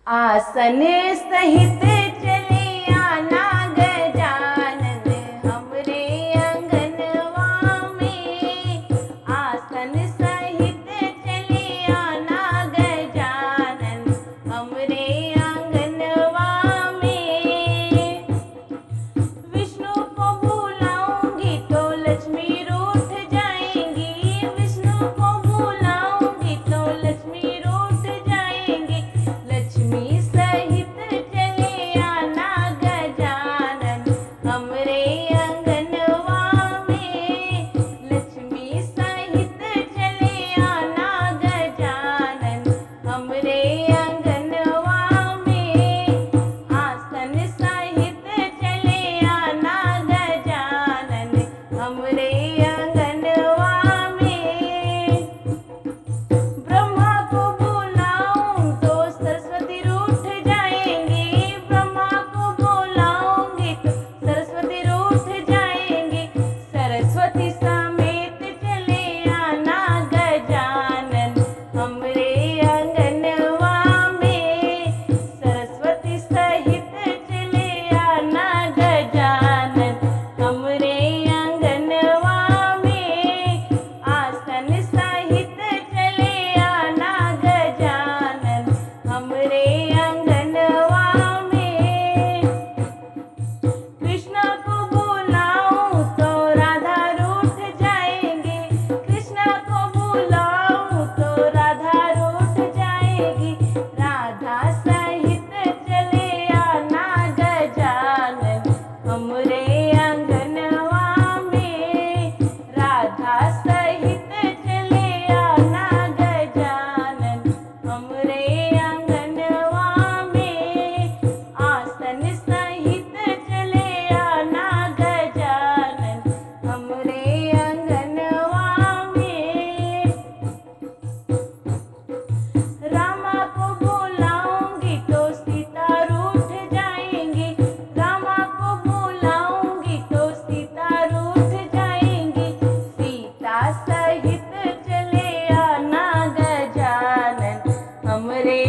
आसन सहित चले आना गजानन हमरे अंगनवा में। आसन सहित चले आना गजानन हमरे अंगनवा में। विष्णु को बुलाऊंगी तो लक्ष्मी रूठ जाएंगी। विष्णु को बुलाऊंगी तो लक्ष्मी रूठ जाएंगी। लक्ष्मी सहित चले आना गजानन हमरे अंगनवा में। लक्ष्मी सहित चले आना गजानन हमरे अंगनवा में। आसन सहित चले आना गजानन हमरे अंगनवा में। ब्रह्मा को बुलाऊं तो सरस्वती रूठ जाएंगी। ब्रह्मा को बुलाऊंगी तो सरस्वती रूठ जाएंगी। सरस्वती समेत चले आना गजानन हमरे अंगनवा में। सरस्वती सहित चले आना गजानन हमरे अंगनवा में। आसन सहित चले आना गजानन हमरे अंगनवा में। कृष्ण को बुलाऊं तो राधा रूठ जाएंगे। कृष्ण को बुलाऊं तो राधा रूठ जाएगी। राधा सहित चले आना गजानन हमरे अंगनवा में। राधा सहित चले आना गजानन हमरे अंगनवा में। आसन सहित चले आना गजानन हमरे अंगनवा में। रामा को बुलाऊंगी तो सीता रूठ जाएंगी। रामा को बुलाऊंगी तो सीता रूठ जाएंगी। सीता सहित चले आना गजानन हमरे